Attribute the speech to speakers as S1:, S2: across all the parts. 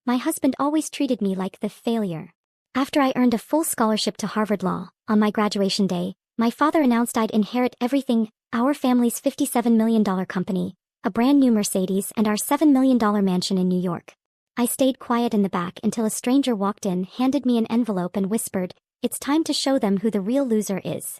S1: My husband always treated me like the failure. After I earned a full scholarship to Harvard Law, on my graduation day, my father announced I'd inherit everything, our family's $57 million company, a brand new Mercedes, and our $7 million mansion in New York. I stayed quiet in the back until a stranger walked in, handed me an envelope and whispered, "It's time to show them who the real loser is."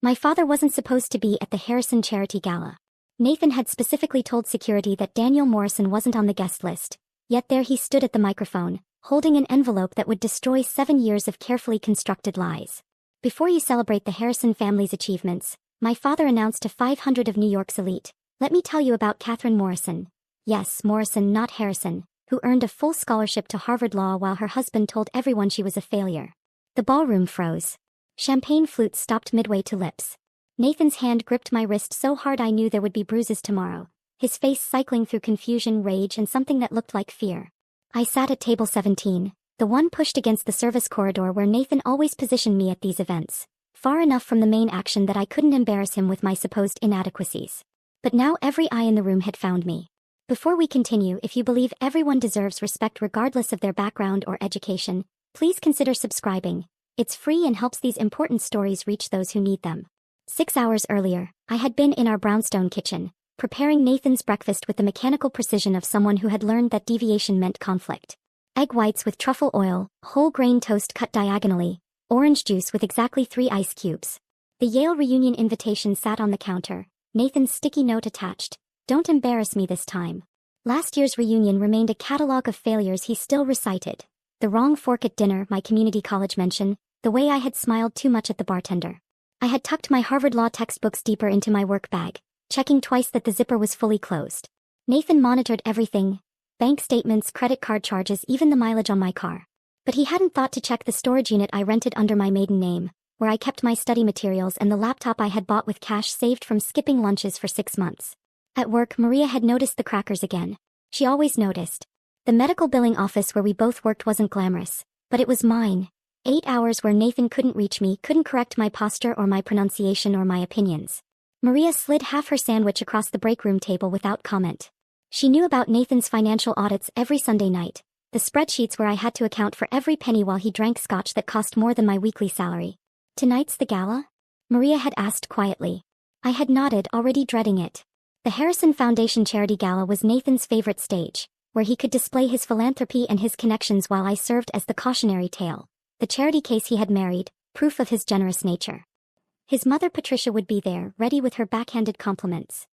S1: My father wasn't supposed to be at the Harrison charity gala. Nathan had specifically told security that Daniel Morrison wasn't on the guest list, yet there he stood at the microphone, holding an envelope that would destroy 7 years of carefully constructed lies. Before you celebrate the Harrison family's achievements, my father announced to 500 of New York's elite, "Let me tell you about Catherine Morrison." Yes, Morrison, not Harrison, who earned a full scholarship to Harvard Law while her husband told everyone she was a failure. The ballroom froze. Champagne flutes stopped midway to lips. Nathan's hand gripped my wrist so hard I knew there would be bruises tomorrow, his face cycling through confusion, rage, and something that looked like fear. I sat at table 17, the one pushed against the service corridor where Nathan always positioned me at these events, far enough from the main action that I couldn't embarrass him with my supposed inadequacies. But now every eye in the room had found me. Before we continue, if you believe everyone deserves respect regardless of their background or education, please consider subscribing. It's free and helps these important stories reach those who need them. 6 hours earlier, I had been in our brownstone kitchen, preparing Nathan's breakfast with the mechanical precision of someone who had learned that deviation meant conflict. Egg whites with truffle oil, whole grain toast cut diagonally, orange juice with exactly 3 ice cubes. The Yale reunion invitation sat on the counter, Nathan's sticky note attached. "Don't embarrass me this time." Last year's reunion remained a catalog of failures he still recited. The wrong fork at dinner, my community college mention, the way I had smiled too much at the bartender. I had tucked my Harvard Law textbooks deeper into my work bag, checking twice that the zipper was fully closed. Nathan monitored everything: bank statements, credit card charges, even the mileage on my car. But he hadn't thought to check the storage unit I rented under my maiden name, where I kept my study materials and the laptop I had bought with cash saved from skipping lunches for 6 months. At work, Maria had noticed the crackers again. She always noticed. The medical billing office where we both worked wasn't glamorous, but it was mine. 8 hours where Nathan couldn't reach me, couldn't correct my posture or my pronunciation or my opinions. Maria slid half her sandwich across the break room table without comment. She knew about Nathan's financial audits every Sunday night, the spreadsheets where I had to account for every penny while he drank scotch that cost more than my weekly salary. "Tonight's the gala?" Maria had asked quietly. I had nodded, already dreading it. The Harrison Foundation Charity Gala was Nathan's favorite stage, where he could display his philanthropy and his connections while I served as the cautionary tale, the charity case he had married, proof of his generous nature. His mother Patricia would be there, ready with her backhanded compliments.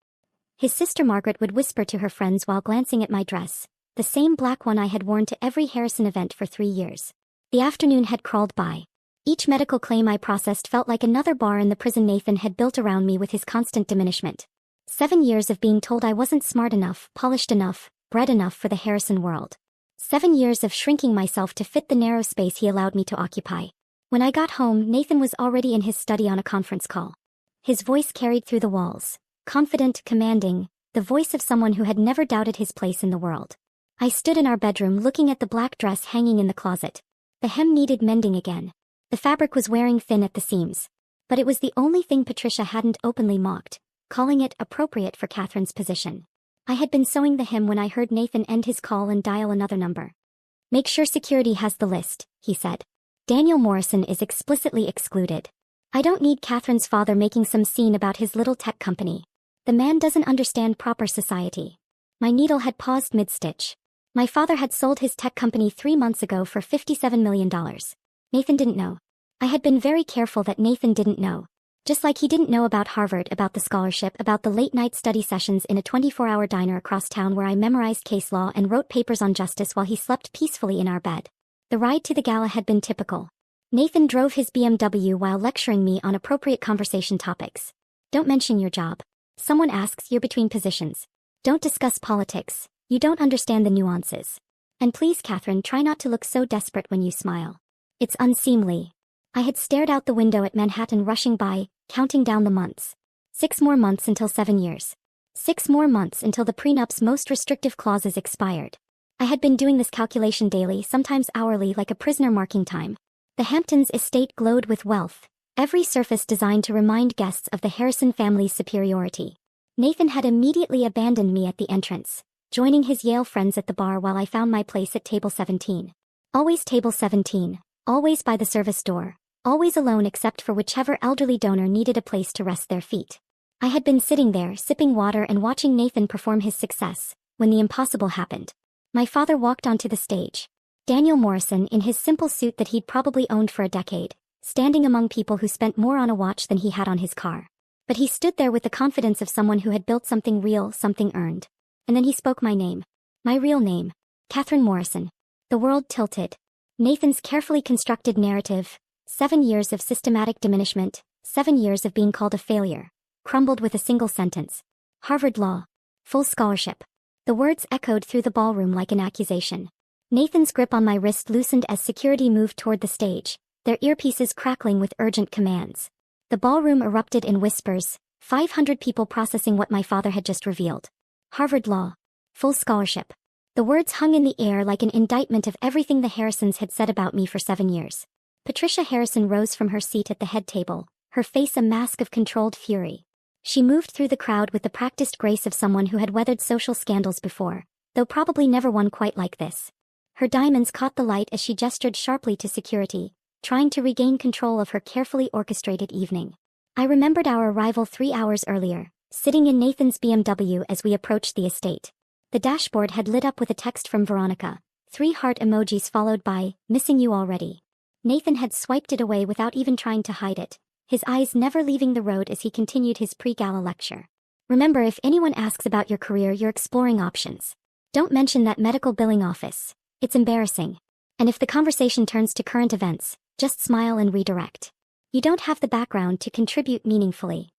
S1: His sister Margaret would whisper to her friends while glancing at my dress, the same black one I had worn to every Harrison event for 3 years. The afternoon had crawled by. Each medical claim I processed felt like another bar in the prison Nathan had built around me with his constant diminishment. 7 years of being told I wasn't smart enough, polished enough, bred enough for the Harrison world. 7 years of shrinking myself to fit the narrow space he allowed me to occupy. When I got home, Nathan was already in his study on a conference call. His voice carried through the walls, confident, commanding, the voice of someone who had never doubted his place in the world. I stood in our bedroom looking at the black dress hanging in the closet. The hem needed mending again. The fabric was wearing thin at the seams. But it was the only thing Patricia hadn't openly mocked, calling it appropriate for Catherine's position. I had been sewing the hem when I heard Nathan end his call and dial another number. "Make sure security has the list," he said. "Daniel Morrison is explicitly excluded. I don't need Catherine's father making some scene about his little tech company. The man doesn't understand proper society." My needle had paused mid-stitch. My father had sold his tech company 3 months ago for $57 million. Nathan didn't know. I had been very careful that Nathan didn't know. Just like he didn't know about Harvard, about the scholarship, about the late-night study sessions in a 24-hour diner across town where I memorized case law and wrote papers on justice while he slept peacefully in our bed. The ride to the gala had been typical. Nathan drove his BMW while lecturing me on appropriate conversation topics. "Don't mention your job. Someone asks, you're between positions. Don't discuss politics. You don't understand the nuances. And please, Catherine, try not to look so desperate when you smile. It's unseemly." I had stared out the window at Manhattan rushing by, counting down the months. 6 more months until 7 years. 6 more months until the prenup's most restrictive clauses expired. I had been doing this calculation daily, sometimes hourly, like a prisoner marking time. The Hamptons estate glowed with wealth, every surface designed to remind guests of the Harrison family's superiority. Nathan had immediately abandoned me at the entrance. joining his Yale friends at the bar while I found my place at table 17. Always table 17, always by the service door, always alone except for whichever elderly donor needed a place to rest their feet. I had been sitting there sipping water and watching Nathan perform his success, when the impossible happened. My father walked onto the stage. Daniel Morrison in his simple suit that he'd probably owned for a decade, standing among people who spent more on a watch than he had on his car. But he stood there with the confidence of someone who had built something real, something earned. And then he spoke my name. My real name. Catherine Morrison. The world tilted. Nathan's carefully constructed narrative, 7 years of systematic diminishment, 7 years of being called a failure, crumbled with a single sentence. Harvard Law. Full scholarship. The words echoed through the ballroom like an accusation. Nathan's grip on my wrist loosened as security moved toward the stage, their earpieces crackling with urgent commands. The ballroom erupted in whispers, 500 people processing what my father had just revealed. Harvard Law. Full scholarship. The words hung in the air like an indictment of everything the Harrisons had said about me for 7 years. Patricia Harrison rose from her seat at the head table, her face a mask of controlled fury. She moved through the crowd with the practiced grace of someone who had weathered social scandals before, though probably never one quite like this. Her diamonds caught the light as she gestured sharply to security, trying to regain control of her carefully orchestrated evening. I remembered our arrival 3 hours earlier, sitting in Nathan's BMW as we approached the estate. The dashboard had lit up with a text from Veronica, 3 heart emojis followed by, "Missing you already." Nathan had swiped it away without even trying to hide it, his eyes never leaving the road as he continued his pre-gala lecture. Remember, if anyone asks about your career, you're exploring options. Don't mention that medical billing office. It's embarrassing. And if the conversation turns to current events, just smile and redirect. You don't have the background to contribute meaningfully.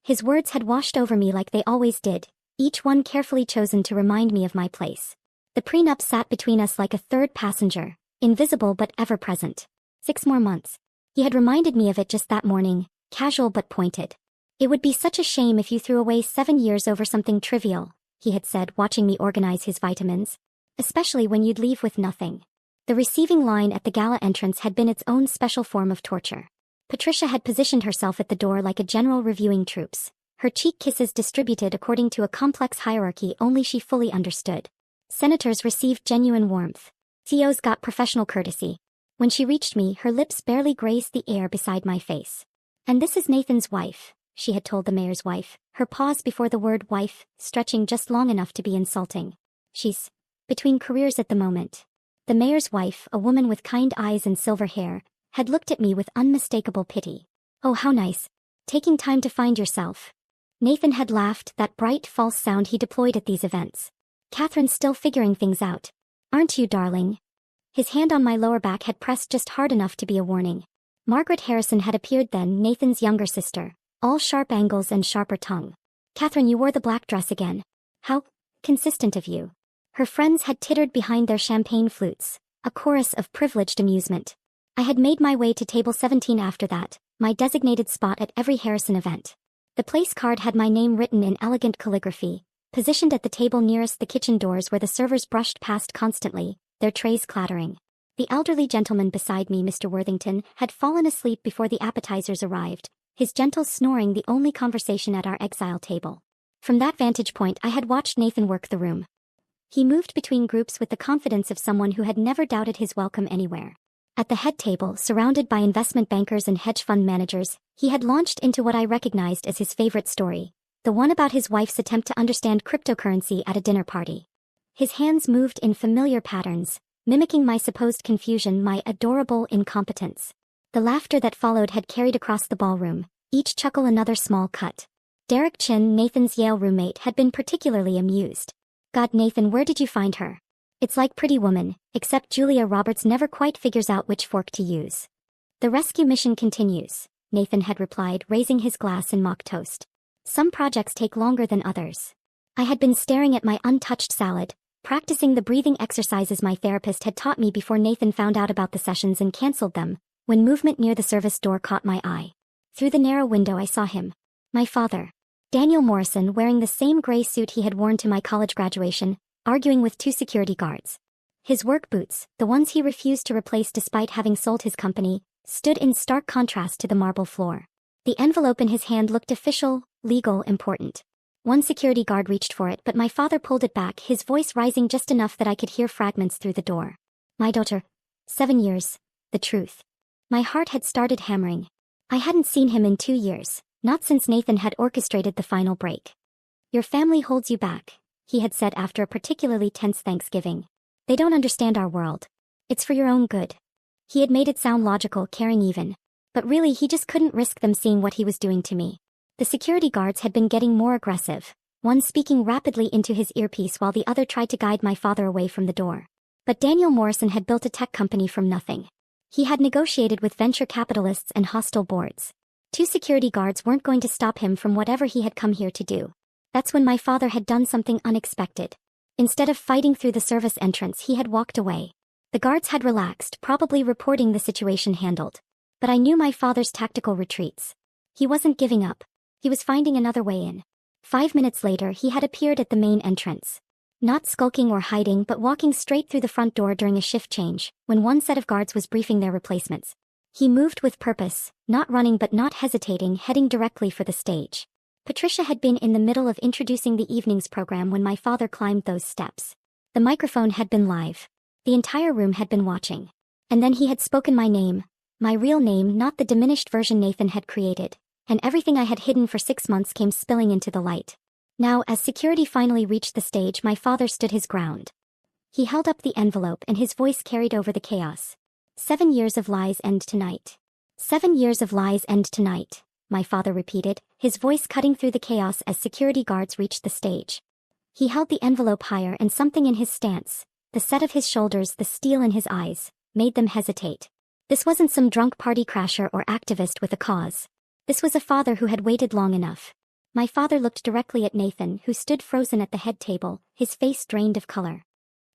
S1: His words had washed over me like they always did, each one carefully chosen to remind me of my place. The prenup sat between us like a third passenger, invisible but ever present. 6 more months. He had reminded me of it just that morning, casual but pointed. It would be such a shame if you threw away 7 years over something trivial, he had said, watching me organize his vitamins. Especially when you'd leave with nothing. The receiving line at the gala entrance had been its own special form of torture. Patricia had positioned herself at the door like a general reviewing troops, her cheek kisses distributed according to a complex hierarchy only she fully understood. Senators received genuine warmth. CEOs got professional courtesy. When she reached me, her lips barely grazed the air beside my face. "And this is Nathan's wife," she had told the mayor's wife, her pause before the word wife, stretching just long enough to be insulting. "She's between careers at the moment." The mayor's wife, a woman with kind eyes and silver hair, had looked at me with unmistakable pity. "Oh, how nice. Taking time to find yourself." Nathan had laughed, that bright, false sound he deployed at these events. "Catherine's still figuring things out. Aren't you, darling?" His hand on my lower back had pressed just hard enough to be a warning. Margaret Harrison had appeared then, Nathan's younger sister, all sharp angles and sharper tongue. "Catherine, you wore the black dress again. How consistent of you." Her friends had tittered behind their champagne flutes, a chorus of privileged amusement. I had made my way to table 17 after that, my designated spot at every Harrison event. The place card had my name written in elegant calligraphy, positioned at the table nearest the kitchen doors where the servers brushed past constantly, their trays clattering. The elderly gentleman beside me, Mr. Worthington, had fallen asleep before the appetizers arrived, his gentle snoring the only conversation at our exile table. From that vantage point I had watched Nathan work the room. He moved between groups with the confidence of someone who had never doubted his welcome anywhere. At the head table, surrounded by investment bankers and hedge fund managers, he had launched into what I recognized as his favorite story, the one about his wife's attempt to understand cryptocurrency at a dinner party. His hands moved in familiar patterns, mimicking my supposed confusion, my adorable incompetence. The laughter that followed had carried across the ballroom, each chuckle another small cut. Derek Chin, Nathan's Yale roommate, had been particularly amused. "God, Nathan, where did you find her? It's like Pretty Woman, except Julia Roberts never quite figures out which fork to use." "The rescue mission continues," Nathan had replied, raising his glass in mock toast. "Some projects take longer than others." I had been staring at my untouched salad, practicing the breathing exercises my therapist had taught me before Nathan found out about the sessions and canceled them, when movement near the service door caught my eye. Through the narrow window I saw him. My father. Daniel Morrison, wearing the same gray suit he had worn to my college graduation, arguing with 2 security guards. His work boots, the ones he refused to replace despite having sold his company, stood in stark contrast to the marble floor. The envelope in his hand looked official, legal, important. One security guard reached for it, but my father pulled it back, his voice rising just enough that I could hear fragments through the door. My daughter. 7 years. The truth. My heart had started hammering. I hadn't seen him in 2 years, not since Nathan had orchestrated the final break. Your family holds you back, he had said after a particularly tense Thanksgiving. They don't understand our world. It's for your own good. He had made it sound logical, caring even. But really he just couldn't risk them seeing what he was doing to me. The security guards had been getting more aggressive, one speaking rapidly into his earpiece while the other tried to guide my father away from the door. But Daniel Morrison had built a tech company from nothing. He had negotiated with venture capitalists and hostile boards. 2 security guards weren't going to stop him from whatever he had come here to do. That's when my father had done something unexpected. Instead of fighting through the service entrance, he had walked away. The guards had relaxed, probably reporting the situation handled. But I knew my father's tactical retreats. He wasn't giving up. He was finding another way in. 5 minutes later he had appeared at the main entrance. Not skulking or hiding but walking straight through the front door during a shift change, when one set of guards was briefing their replacements. He moved with purpose, not running but not hesitating, heading directly for the stage. Patricia had been in the middle of introducing the evening's program when my father climbed those steps. The microphone had been live. The entire room had been watching. And then he had spoken my name, my real name, not the diminished version Nathan had created. And everything I had hidden for 6 months came spilling into the light. Now, as security finally reached the stage, my father stood his ground. He held up the envelope and his voice carried over the chaos. 7 years of lies end tonight. 7 years of lies end tonight, my father repeated, his voice cutting through the chaos as security guards reached the stage. He held the envelope higher, and something in his stance, the set of his shoulders, the steel in his eyes, made them hesitate. This wasn't some drunk party crasher or activist with a cause. This was a father who had waited long enough. My father looked directly at Nathan, who stood frozen at the head table, his face drained of color.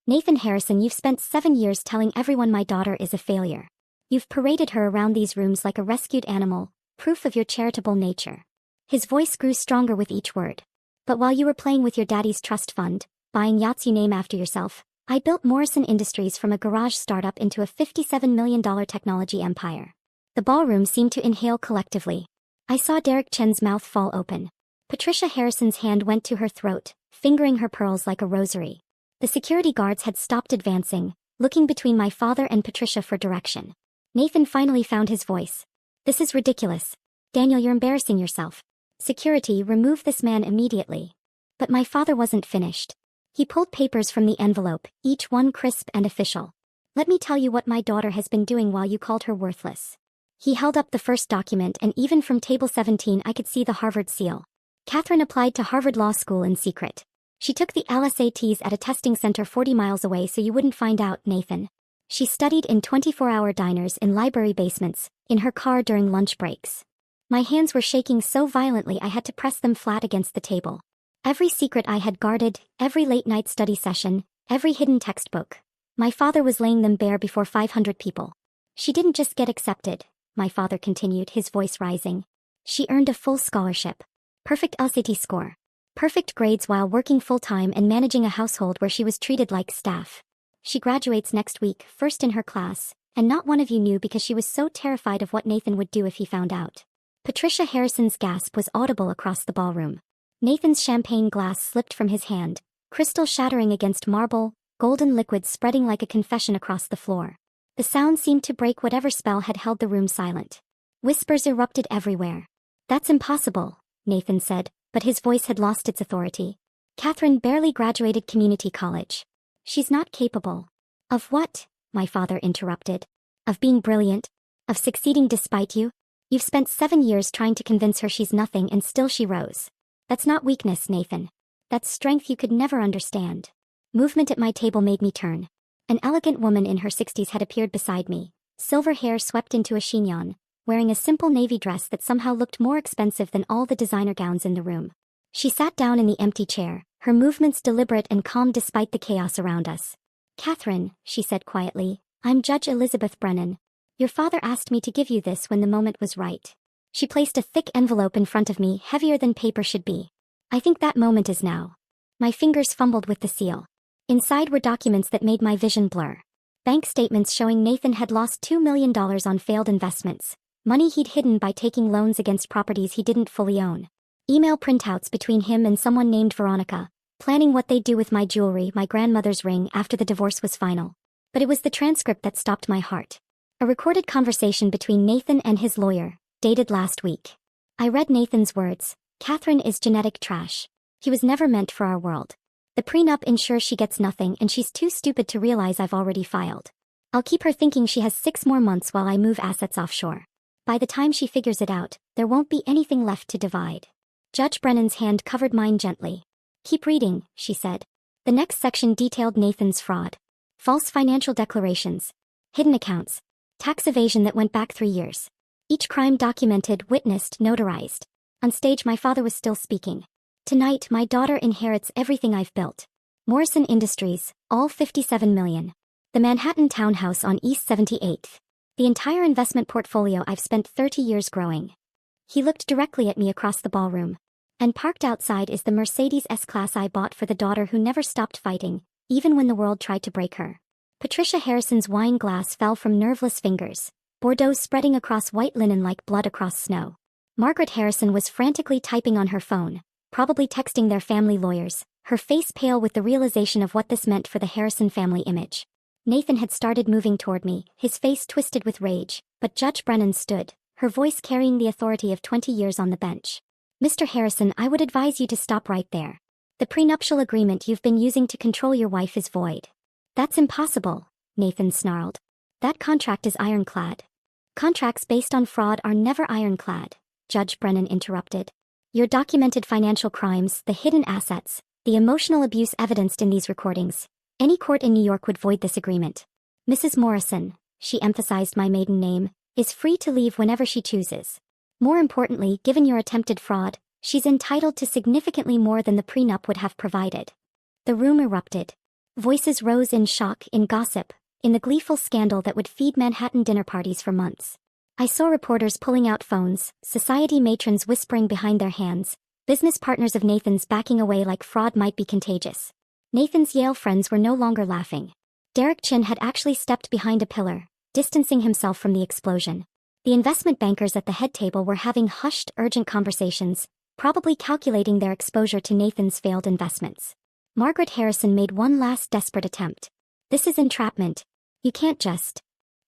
S1: Nathan Harrison, you've spent 7 years telling everyone my daughter is a failure. You've paraded her around these rooms like a rescued animal, proof of your charitable nature. His voice grew stronger with each word. But while you were playing with your daddy's trust fund, buying yachts you name after yourself, I built Morrison Industries from a garage startup into a $57 million technology empire. The ballroom seemed to inhale collectively. I saw Derek Chen's mouth fall open. Patricia Harrison's hand went to her throat, fingering her pearls like a rosary. The security guards had stopped advancing, looking between my father and Patricia for direction. Nathan finally found his voice. This is ridiculous. Daniel, you're embarrassing yourself. Security, remove this man immediately. But my father wasn't finished. He pulled papers from the envelope, each one crisp and official. Let me tell you what my daughter has been doing while you called her worthless. He held up the first document, and even from table 17 I could see the Harvard seal. Catherine applied to Harvard Law School in secret. She took the LSATs at a testing center 40 miles away so you wouldn't find out, Nathan. She studied in 24-hour diners in library basements, in her car during lunch breaks. My hands were shaking so violently I had to press them flat against the table. Every secret I had guarded, every late-night study session, every hidden textbook. My father was laying them bare before 500 people. She didn't just get accepted, my father continued, his voice rising. She earned a full scholarship. Perfect LSAT score. Perfect grades while working full-time and managing a household where she was treated like staff. She graduates next week, first in her class, and not one of you knew because she was so terrified of what Nathan would do if he found out. Patricia Harrison's gasp was audible across the ballroom. Nathan's champagne glass slipped from his hand, crystal shattering against marble, golden liquid spreading like a confession across the floor. The sound seemed to break whatever spell had held the room silent. Whispers erupted everywhere. That's impossible, Nathan said, but his voice had lost its authority. Catherine barely graduated community college. She's not capable. Of what? My father interrupted. Of being brilliant? Of succeeding despite you? You've spent 7 years trying to convince her she's nothing and still she rose. That's not weakness, Nathan. That's strength you could never understand. Movement at my table made me turn. An elegant woman in her 60s had appeared beside me, silver hair swept into a chignon, wearing a simple navy dress that somehow looked more expensive than all the designer gowns in the room. She sat down in the empty chair, her movements deliberate and calm despite the chaos around us. Catherine, she said quietly, I'm Judge Elizabeth Brennan. Your father asked me to give you this when the moment was right. She placed a thick envelope in front of me, heavier than paper should be. I think that moment is now. My fingers fumbled with the seal. Inside were documents that made my vision blur. Bank statements showing Nathan had lost $2 million on failed investments, money he'd hidden by taking loans against properties he didn't fully own. Email printouts between him and someone named Veronica, planning what they'd do with my jewelry, my grandmother's ring, after the divorce was final. But it was the transcript that stopped my heart. A recorded conversation between Nathan and his lawyer, dated last week. I read Nathan's words: "Catherine is genetic trash. He was never meant for our world. The prenup ensures she gets nothing and she's too stupid to realize I've already filed. I'll keep her thinking she has 6 more months while I move assets offshore. By the time she figures it out, there won't be anything left to divide." Judge Brennan's hand covered mine gently. "Keep reading," she said. The next section detailed Nathan's fraud. False financial declarations, hidden accounts, tax evasion that went back 3 years. Each crime documented, witnessed, notarized. On stage, my father was still speaking. "Tonight, my daughter inherits everything I've built. Morrison Industries, all 57 million. The Manhattan townhouse on East 78th. The entire investment portfolio I've spent 30 years growing." He looked directly at me across the ballroom. "And parked outside is the Mercedes S-Class I bought for the daughter who never stopped fighting, even when the world tried to break her." Patricia Harrison's wine glass fell from nerveless fingers, Bordeaux spreading across white linen like blood across snow. Margaret Harrison was frantically typing on her phone, probably texting their family lawyers, her face pale with the realization of what this meant for the Harrison family image. Nathan had started moving toward me, his face twisted with rage, but Judge Brennan stood, her voice carrying the authority of 20 years on the bench. "Mr. Harrison, I would advise you to stop right there. The prenuptial agreement you've been using to control your wife is void." "That's impossible," Nathan snarled. "That contract is ironclad." "Contracts based on fraud are never ironclad," Judge Brennan interrupted. "Your documented financial crimes, the hidden assets, the emotional abuse evidenced in these recordings. Any court in New York would void this agreement. Mrs. Morrison," she emphasized my maiden name, "is free to leave whenever she chooses. More importantly, given your attempted fraud, she's entitled to significantly more than the prenup would have provided." The room erupted. Voices rose in shock, in gossip, in the gleeful scandal that would feed Manhattan dinner parties for months. I saw reporters pulling out phones, society matrons whispering behind their hands, business partners of Nathan's backing away like fraud might be contagious. Nathan's Yale friends were no longer laughing. Derek Chin had actually stepped behind a pillar, distancing himself from the explosion. The investment bankers at the head table were having hushed, urgent conversations, probably calculating their exposure to Nathan's failed investments. Margaret Harrison made one last desperate attempt. "This is entrapment. You can't just—"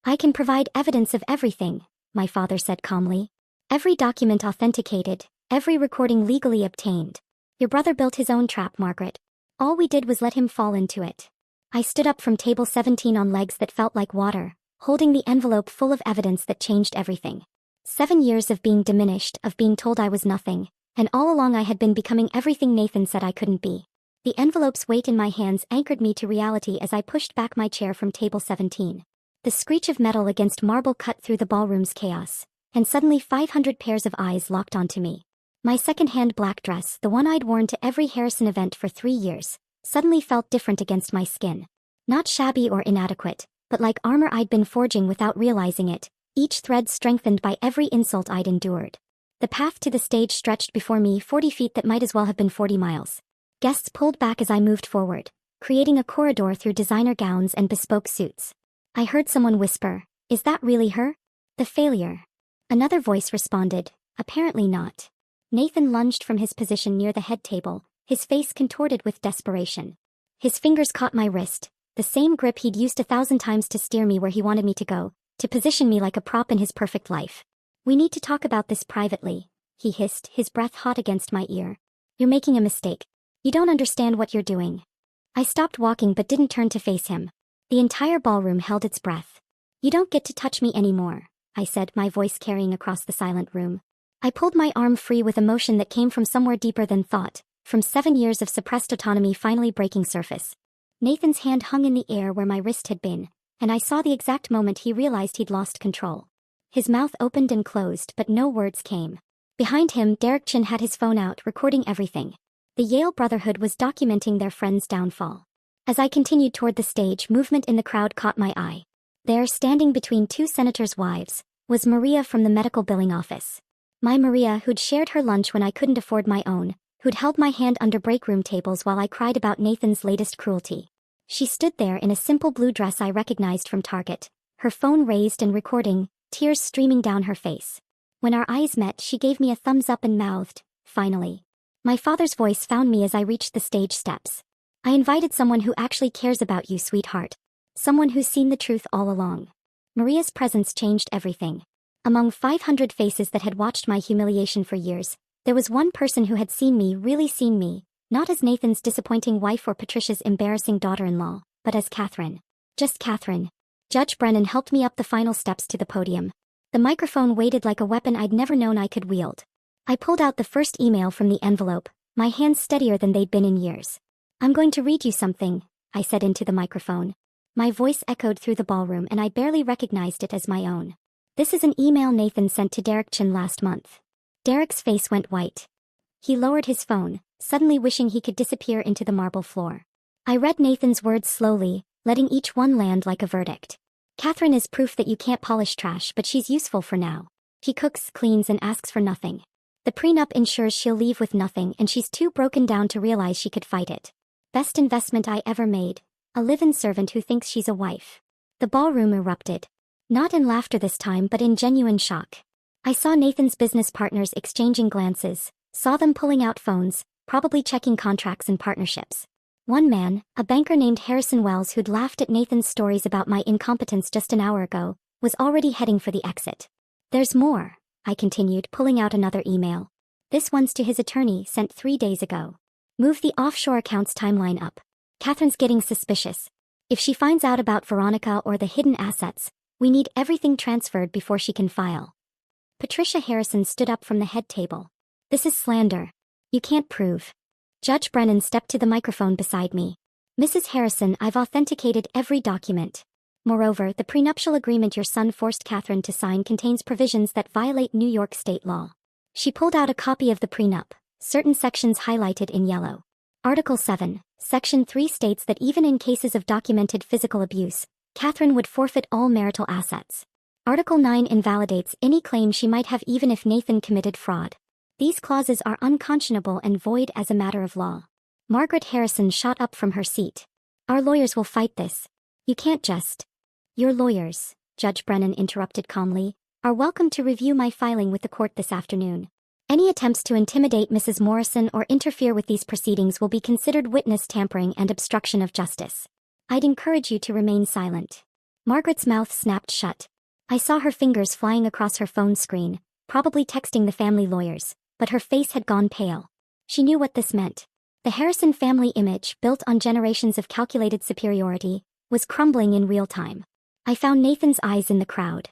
S1: "I can provide evidence of everything," my father said calmly. "Every document authenticated, every recording legally obtained. Your brother built his own trap, Margaret. All we did was let him fall into it." I stood up from table 17 on legs that felt like water, holding the envelope full of evidence that changed everything. 7 years of being diminished, of being told I was nothing, and all along I had been becoming everything Nathan said I couldn't be. The envelope's weight in my hands anchored me to reality as I pushed back my chair from table 17. The screech of metal against marble cut through the ballroom's chaos, and suddenly 500 pairs of eyes locked onto me. My second-hand black dress, the one I'd worn to every Harrison event for 3 years, suddenly felt different against my skin. Not shabby or inadequate, but like armor I'd been forging without realizing it, each thread strengthened by every insult I'd endured. The path to the stage stretched before me 40 feet that might as well have been 40 miles. Guests pulled back as I moved forward, creating a corridor through designer gowns and bespoke suits. I heard someone whisper, "Is that really her? The failure?" Another voice responded, "Apparently not." Nathan lunged from his position near the head table, his face contorted with desperation. His fingers caught my wrist, the same grip he'd used 1,000 times to steer me where he wanted me to go, to position me like a prop in his perfect life. "We need to talk about this privately," he hissed, his breath hot against my ear. "You're making a mistake. You don't understand what you're doing." I stopped walking but didn't turn to face him. The entire ballroom held its breath. "You don't get to touch me anymore," I said, my voice carrying across the silent room. I pulled my arm free with emotion that came from somewhere deeper than thought, from 7 years of suppressed autonomy finally breaking surface. Nathan's hand hung in the air where my wrist had been, and I saw the exact moment he realized he'd lost control. His mouth opened and closed, but no words came. Behind him, Derek Chin had his phone out, recording everything. The Yale Brotherhood was documenting their friend's downfall. As I continued toward the stage, movement in the crowd caught my eye. There, standing between 2 senators' wives, was Maria from the medical billing office. My Maria, who'd shared her lunch when I couldn't afford my own, who'd held my hand under break room tables while I cried about Nathan's latest cruelty. She stood there in a simple blue dress I recognized from Target, her phone raised and recording, tears streaming down her face. When our eyes met, she gave me a thumbs up and mouthed, finally. My father's voice found me as I reached the stage steps. I invited someone who actually cares about you, sweetheart. Someone who's seen the truth all along. Maria's presence changed everything. Among 500 faces that had watched my humiliation for years, there was one person who had seen me, really seen me, not as Nathan's disappointing wife or Patricia's embarrassing daughter-in-law, but as Catherine. Just Catherine. Judge Brennan helped me up the final steps to the podium. The microphone weighted like a weapon I'd never known I could wield. I pulled out the first email from the envelope, my hands steadier than they'd been in years. "I'm going to read you something," I said into the microphone. My voice echoed through the ballroom and I barely recognized it as my own. "This is an email Nathan sent to Derek Chin last month." Derek's face went white. He lowered his phone, suddenly wishing he could disappear into the marble floor. I read Nathan's words slowly, letting each one land like a verdict. "Catherine is proof that you can't polish trash, but she's useful for now. She cooks, cleans, and asks for nothing. The prenup ensures she'll leave with nothing, and she's too broken down to realize she could fight it. Best investment I ever made. A live-in servant who thinks she's a wife." The ballroom erupted. Not in laughter this time, but in genuine shock. I saw Nathan's business partners exchanging glances, saw them pulling out phones, probably checking contracts and partnerships. One man, a banker named Harrison Wells who'd laughed at Nathan's stories about my incompetence just an hour ago, was already heading for the exit. "There's more," I continued, pulling out another email. "This one's to his attorney, sent 3 days ago. Move the offshore accounts timeline up. Catherine's getting suspicious. If she finds out about Veronica or the hidden assets, we need everything transferred before she can file." Patricia Harrison stood up from the head table. "This is slander. You can't prove." Judge Brennan stepped to the microphone beside me. "Mrs. Harrison, I've authenticated every document. Moreover, the prenuptial agreement your son forced Catherine to sign contains provisions that violate New York state law." She pulled out a copy of the prenup, certain sections highlighted in yellow. Article 7, Section 3 states that even in cases of documented physical abuse, Catherine would forfeit all marital assets. Article 9 invalidates any claim she might have even if Nathan committed fraud. These clauses are unconscionable and void as a matter of law. Margaret Harrison shot up from her seat. "Our lawyers will fight this. You can't just—" "Your lawyers," Judge Brennan interrupted calmly, "are welcome to review my filing with the court this afternoon. Any attempts to intimidate Mrs. Morrison or interfere with these proceedings will be considered witness tampering and obstruction of justice. I'd encourage you to remain silent." Margaret's mouth snapped shut. I saw her fingers flying across her phone screen, probably texting the family lawyers, but her face had gone pale. She knew what this meant. The Harrison family image, built on generations of calculated superiority, was crumbling in real time. I found Nathan's eyes in the crowd.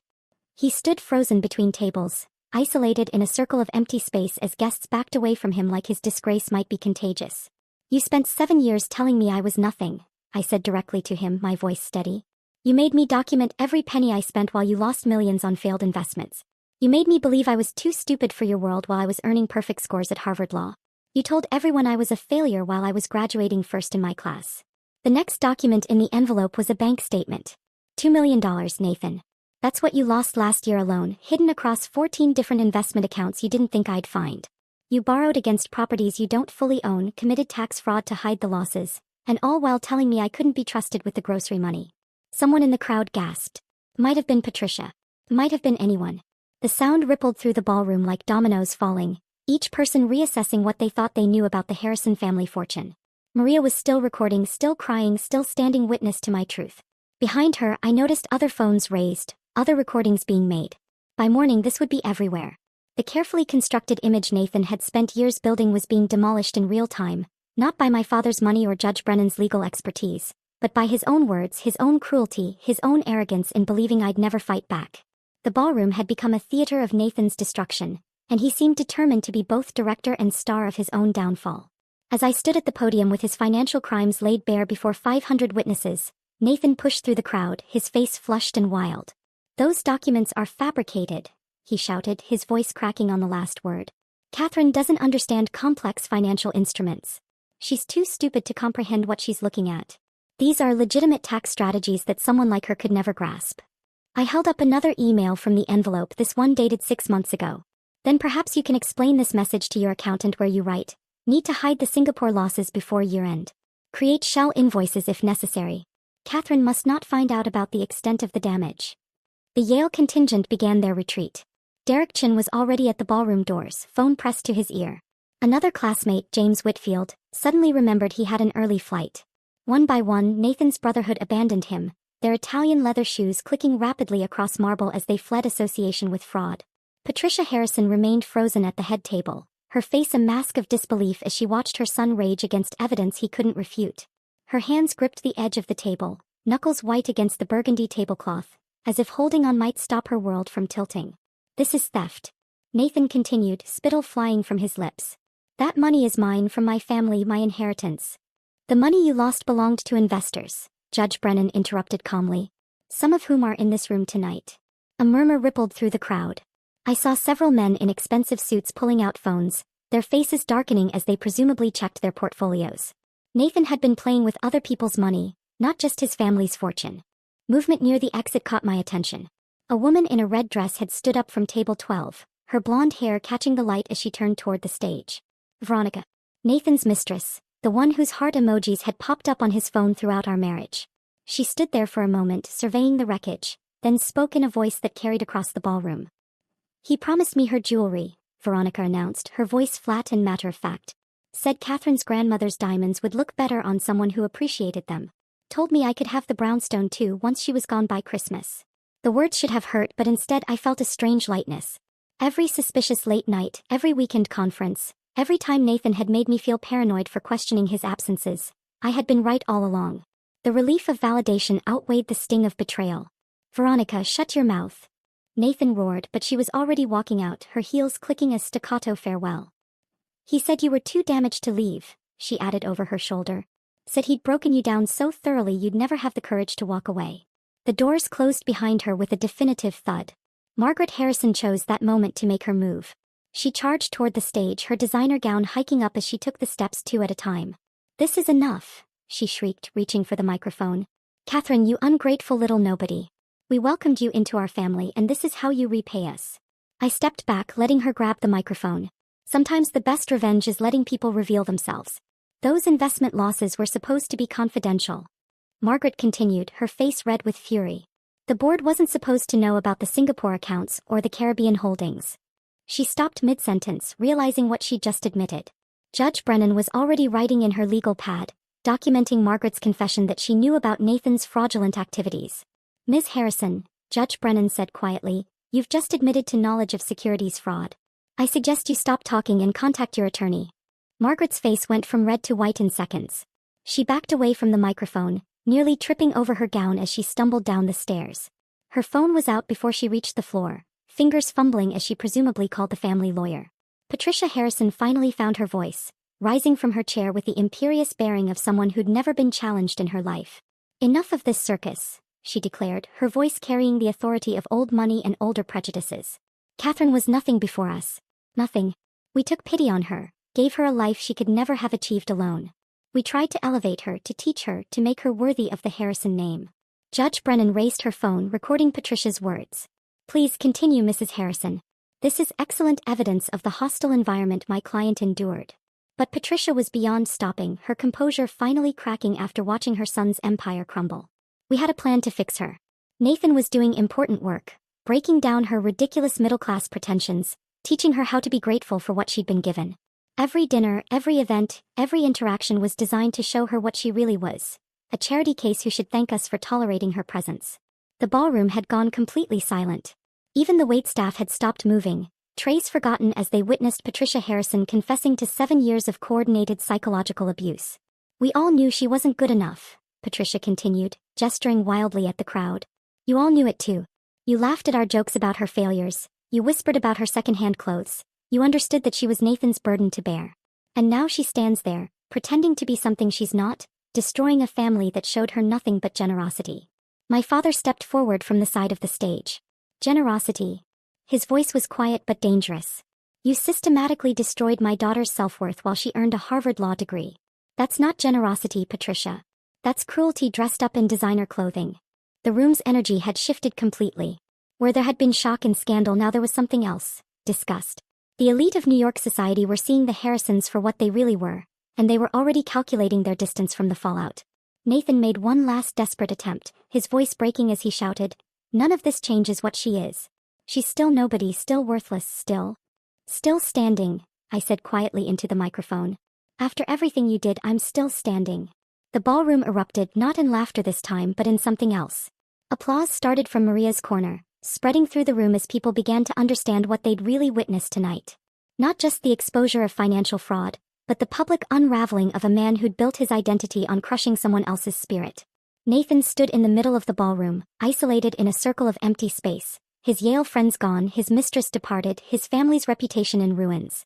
S1: He stood frozen between tables, isolated in a circle of empty space as guests backed away from him like his disgrace might be contagious. "You spent 7 years telling me I was nothing," I said directly to him, my voice steady. "You made me document every penny I spent while you lost millions on failed investments. You made me believe I was too stupid for your world while I was earning perfect scores at Harvard Law. You told everyone I was a failure while I was graduating first in my class." The next document in the envelope was a bank statement. $2 million, Nathan. That's what you lost last year alone, hidden across 14 different investment accounts you didn't think I'd find. You borrowed against properties you don't fully own, committed tax fraud to hide the losses, and all while telling me I couldn't be trusted with the grocery money. Someone in the crowd gasped. Might have been Patricia. Might have been anyone. The sound rippled through the ballroom like dominoes falling, each person reassessing what they thought they knew about the Harrison family fortune. Maria was still recording, still crying, still standing witness to my truth. Behind her, I noticed other phones raised, other recordings being made. By morning this would be everywhere. The carefully constructed image Nathan had spent years building was being demolished in real time, not by my father's money or Judge Brennan's legal expertise, but by his own words, his own cruelty, his own arrogance in believing I'd never fight back. The ballroom had become a theater of Nathan's destruction, and he seemed determined to be both director and star of his own downfall. As I stood at the podium with his financial crimes laid bare before 500 witnesses, Nathan pushed through the crowd, his face flushed and wild. "Those documents are fabricated," he shouted, his voice cracking on the last word. "Catherine doesn't understand complex financial instruments. She's too stupid to comprehend what she's looking at. These are legitimate tax strategies that someone like her could never grasp." I held up another email from the envelope, this one dated 6 months ago. "Then perhaps you can explain this message to your accountant where you write, need to hide the Singapore losses before year-end. Create shell invoices if necessary. Catherine must not find out about the extent of the damage." The Yale contingent began their retreat. Derek Chin was already at the ballroom doors, phone pressed to his ear. Another classmate, James Whitfield, suddenly remembered he had an early flight. One by one, Nathan's brotherhood abandoned him, their Italian leather shoes clicking rapidly across marble as they fled association with fraud. Patricia Harrison remained frozen at the head table, her face a mask of disbelief as she watched her son rage against evidence he couldn't refute. Her hands gripped the edge of the table, knuckles white against the burgundy tablecloth, as if holding on might stop her world from tilting. "This is theft," Nathan continued, spittle flying from his lips. "That money is mine, from my family, my inheritance." "The money you lost belonged to investors," Judge Brennan interrupted calmly. "Some of whom are in this room tonight." A murmur rippled through the crowd. I saw several men in expensive suits pulling out phones, their faces darkening as they presumably checked their portfolios. Nathan had been playing with other people's money, not just his family's fortune. Movement near the exit caught my attention. A woman in a red dress had stood up from table 12, her blonde hair catching the light as she turned toward the stage. Veronica, Nathan's mistress, the one whose heart emojis had popped up on his phone throughout our marriage. She stood there for a moment, surveying the wreckage, then spoke in a voice that carried across the ballroom. "He promised me her jewelry," Veronica announced, her voice flat and matter-of-fact. "Said Catherine's grandmother's diamonds would look better on someone who appreciated them. Told me I could have the brownstone too once she was gone by Christmas." The words should have hurt, but instead I felt a strange lightness. Every suspicious late night, every weekend conference, every time Nathan had made me feel paranoid for questioning his absences, I had been right all along. The relief of validation outweighed the sting of betrayal. "Veronica, shut your mouth," Nathan roared, but she was already walking out, her heels clicking a staccato farewell. "He said you were too damaged to leave," she added over her shoulder. "Said he'd broken you down so thoroughly you'd never have the courage to walk away." The doors closed behind her with a definitive thud. Margaret Harrison chose that moment to make her move. She charged toward the stage, her designer gown hiking up as she took the steps two at a time. "This is enough," she shrieked, reaching for the microphone. "Catherine, you ungrateful little nobody. We welcomed you into our family, and this is how you repay us." I stepped back, letting her grab the microphone. "Sometimes the best revenge is letting people reveal themselves. Those investment losses were supposed to be confidential." Margaret continued, her face red with fury. "The board wasn't supposed to know about the Singapore accounts or the Caribbean holdings." She stopped mid-sentence, realizing what she'd just admitted. Judge Brennan was already writing in her legal pad, documenting Margaret's confession that she knew about Nathan's fraudulent activities. "Ms. Harrison," Judge Brennan said quietly, "you've just admitted to knowledge of securities fraud. I suggest you stop talking and contact your attorney." Margaret's face went from red to white in seconds. She backed away from the microphone, nearly tripping over her gown as she stumbled down the stairs. Her phone was out before she reached the floor, fingers fumbling as she presumably called the family lawyer. Patricia Harrison finally found her voice, rising from her chair with the imperious bearing of someone who'd never been challenged in her life. "Enough of this circus," she declared, her voice carrying the authority of old money and older prejudices. "Catherine was nothing before us. Nothing. We took pity on her, gave her a life she could never have achieved alone. We tried to elevate her, to teach her, to make her worthy of the Harrison name." Judge Brennan raised her phone, recording Patricia's words. "Please continue, Mrs. Harrison. This is excellent evidence of the hostile environment my client endured." But Patricia was beyond stopping, her composure finally cracking after watching her son's empire crumble. "We had a plan to fix her. Nathan was doing important work, breaking down her ridiculous middle-class pretensions, teaching her how to be grateful for what she'd been given. Every dinner, every event, every interaction was designed to show her what she really was, a charity case who should thank us for tolerating her presence." The ballroom had gone completely silent. Even the waitstaff had stopped moving, trays forgotten as they witnessed Patricia Harrison confessing to 7 years of coordinated psychological abuse. "We all knew she wasn't good enough," Patricia continued, gesturing wildly at the crowd. "You all knew it too. You laughed at our jokes about her failures, you whispered about her second-hand clothes, you understood that she was Nathan's burden to bear. And now she stands there, pretending to be something she's not, destroying a family that showed her nothing but generosity." My father stepped forward from the side of the stage. "Generosity." His voice was quiet but dangerous. "You systematically destroyed my daughter's self-worth while she earned a Harvard Law degree. That's not generosity, Patricia. That's cruelty dressed up in designer clothing." The room's energy had shifted completely. Where there had been shock and scandal, now there was something else: disgust. The elite of New York society were seeing the Harrisons for what they really were, and they were already calculating their distance from the fallout. Nathan made one last desperate attempt, his voice breaking as he shouted, "None of this changes what she is. She's still nobody, still worthless, still standing." I said quietly into the microphone. After everything you did, I'm still standing. The ballroom erupted, not in laughter this time but in something else. Applause started from Maria's corner, spreading through the room as people began to understand what they'd really witnessed tonight. Not just the exposure of financial fraud, but the public unraveling of a man who'd built his identity on crushing someone else's spirit. Nathan stood in the middle of the ballroom, isolated in a circle of empty space, his Yale friends gone, his mistress departed, his family's reputation in ruins.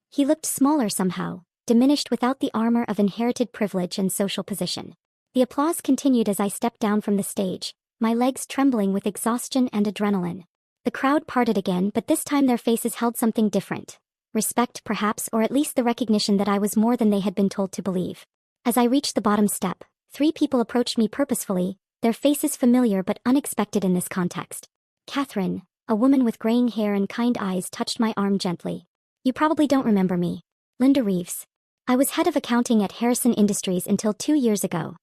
S1: He looked smaller somehow, diminished without the armor of inherited privilege and social position. The applause continued as I stepped down from the stage, my legs trembling with exhaustion and adrenaline. The crowd parted again, but this time their faces held something different. Respect, perhaps, or at least the recognition that I was more than they had been told to believe. As I reached the bottom step, 3 people approached me purposefully, their faces familiar but unexpected in this context. Catherine, a woman with graying hair and kind eyes, touched my arm gently. You probably don't remember me. Linda Reeves. I was head of accounting at Harrison Industries until 2 years ago.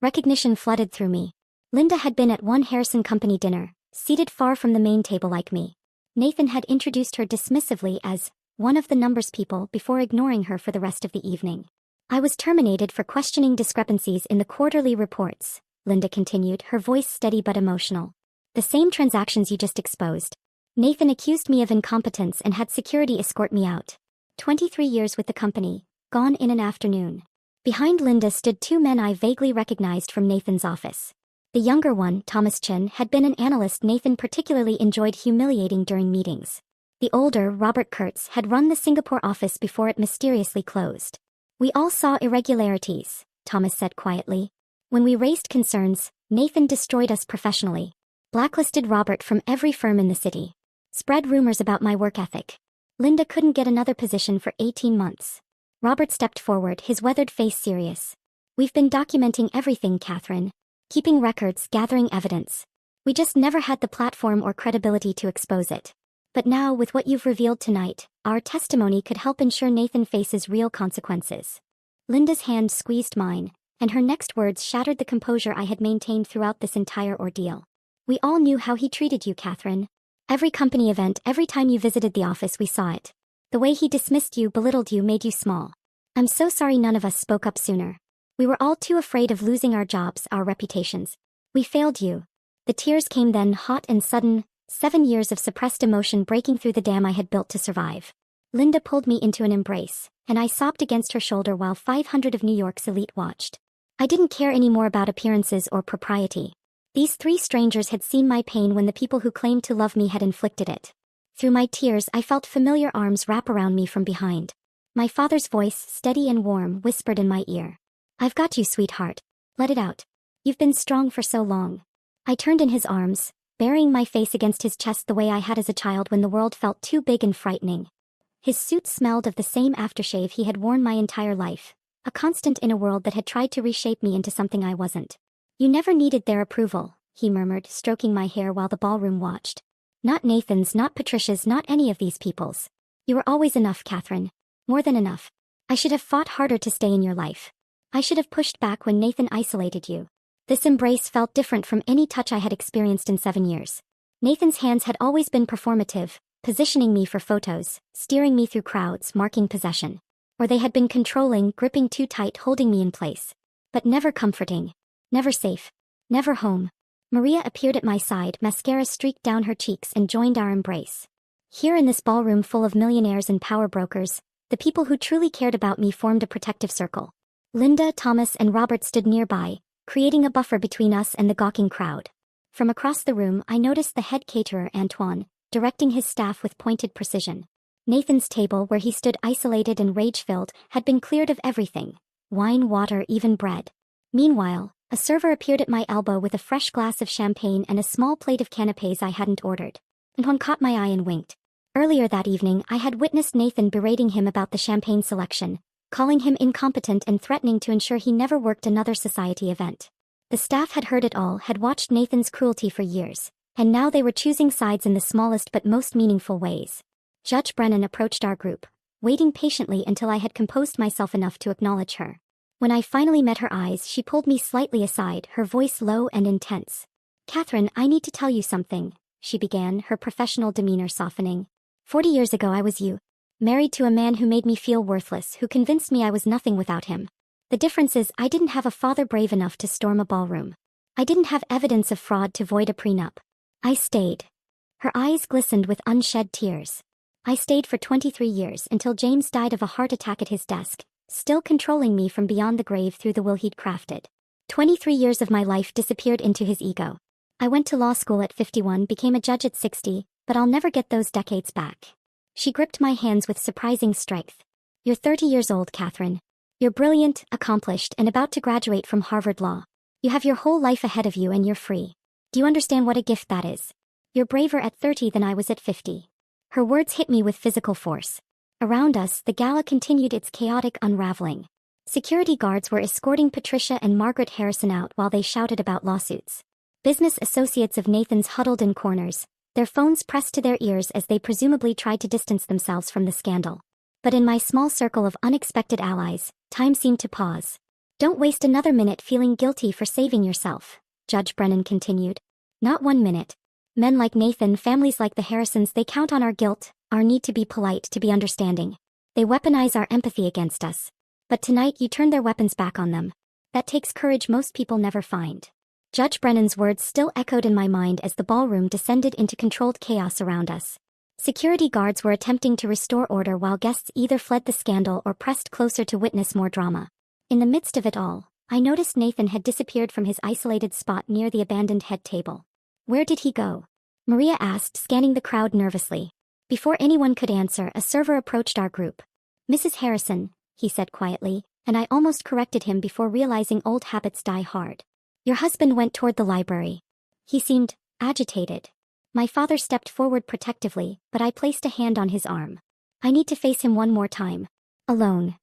S1: Recognition flooded through me. Linda had been at one Harrison company dinner, seated far from the main table like me. Nathan had introduced her dismissively as one of the numbers people before ignoring her for the rest of the evening. I was terminated for questioning discrepancies in the quarterly reports, Linda continued, her voice steady but emotional. The same transactions you just exposed. Nathan accused me of incompetence and had security escort me out. 23 years with the company, gone in an afternoon. Behind Linda stood 2 men I vaguely recognized from Nathan's office. The younger one, Thomas Chin, had been an analyst Nathan particularly enjoyed humiliating during meetings. The older, Robert Kurtz, had run the Singapore office before it mysteriously closed. We all saw irregularities, Thomas said quietly. When we raised concerns, Nathan destroyed us professionally. Blacklisted Robert from every firm in the city. Spread rumors about my work ethic. Linda couldn't get another position for 18 months. Robert stepped forward, his weathered face serious. We've been documenting everything, Catherine. Keeping records, gathering evidence. We just never had the platform or credibility to expose it. But now, with what you've revealed tonight, our testimony could help ensure Nathan faces real consequences. Linda's hand squeezed mine, and her next words shattered the composure I had maintained throughout this entire ordeal. We all knew how he treated you, Catherine. Every company event, every time you visited the office, we saw it. The way he dismissed you, belittled you, made you small. I'm so sorry none of us spoke up sooner. We were all too afraid of losing our jobs, our reputations. We failed you. The tears came then, hot and sudden, 7 years of suppressed emotion breaking through the dam I had built to survive. Linda pulled me into an embrace, and I sobbed against her shoulder while 500 of New York's elite watched. I didn't care anymore about appearances or propriety. These 3 strangers had seen my pain when the people who claimed to love me had inflicted it. Through my tears, I felt familiar arms wrap around me from behind. My father's voice, steady and warm, whispered in my ear. I've got you, sweetheart. Let it out. You've been strong for so long. I turned in his arms, burying my face against his chest the way I had as a child when the world felt too big and frightening. His suit smelled of the same aftershave he had worn my entire life, a constant in a world that had tried to reshape me into something I wasn't. You never needed their approval, he murmured, stroking my hair while the ballroom watched. Not Nathan's, not Patricia's, not any of these people's. You were always enough, Catherine. More than enough. I should have fought harder to stay in your life. I should have pushed back when Nathan isolated you. This embrace felt different from any touch I had experienced in 7 years. Nathan's hands had always been performative, positioning me for photos, steering me through crowds, marking possession. Or they had been controlling, gripping too tight, holding me in place. But never comforting. Never safe. Never home. Maria appeared at my side, mascara streaked down her cheeks, and joined our embrace. Here in this ballroom full of millionaires and power brokers, the people who truly cared about me formed a protective circle. Linda, Thomas, and Robert stood nearby, creating a buffer between us and the gawking crowd. From across the room, I noticed the head caterer, Antoine, directing his staff with pointed precision. Nathan's table, where he stood isolated and rage-filled, had been cleared of everything. Wine, water, even bread. Meanwhile, a server appeared at my elbow with a fresh glass of champagne and a small plate of canapés I hadn't ordered. Antoine caught my eye and winked. Earlier that evening, I had witnessed Nathan berating him about the champagne selection, calling him incompetent and threatening to ensure he never worked another society event. The staff had heard it all, had watched Nathan's cruelty for years, and now they were choosing sides in the smallest but most meaningful ways. Judge Brennan approached our group, waiting patiently until I had composed myself enough to acknowledge her. When I finally met her eyes, she pulled me slightly aside, her voice low and intense. Catherine, I need to tell you something, she began, her professional demeanor softening. 40 years ago I was you. Married to a man who made me feel worthless, who convinced me I was nothing without him. The difference is I didn't have a father brave enough to storm a ballroom. I didn't have evidence of fraud to void a prenup. I stayed. Her eyes glistened with unshed tears. I stayed for 23 years until James died of a heart attack at his desk, still controlling me from beyond the grave through the will he'd crafted. 23 years of my life disappeared into his ego. I went to law school at 51, became a judge at 60, but I'll never get those decades back. She gripped my hands with surprising strength. You're 30 years old, Catherine. You're brilliant, accomplished, and about to graduate from Harvard Law. You have your whole life ahead of you and you're free. Do you understand what a gift that is? You're braver at 30 than I was at 50. Her words hit me with physical force. Around us, the gala continued its chaotic unraveling. Security guards were escorting Patricia and Margaret Harrison out while they shouted about lawsuits. Business associates of Nathan's huddled in corners, their phones pressed to their ears as they presumably tried to distance themselves from the scandal. But in my small circle of unexpected allies, time seemed to pause. Don't waste another minute feeling guilty for saving yourself, Judge Brennan continued. Not 1 minute. Men like Nathan, families like the Harrisons, they count on our guilt, our need to be polite, to be understanding. They weaponize our empathy against us. But tonight you turn their weapons back on them. That takes courage most people never find. Judge Brennan's words still echoed in my mind as the ballroom descended into controlled chaos around us. Security guards were attempting to restore order while guests either fled the scandal or pressed closer to witness more drama. In the midst of it all, I noticed Nathan had disappeared from his isolated spot near the abandoned head table. Where did he go? Maria asked, scanning the crowd nervously. Before anyone could answer, a server approached our group. Mrs. Harrison, he said quietly, and I almost corrected him before realizing old habits die hard. Your husband went toward the library. He seemed agitated. My father stepped forward protectively, but I placed a hand on his arm. I need to face him one more time. Alone.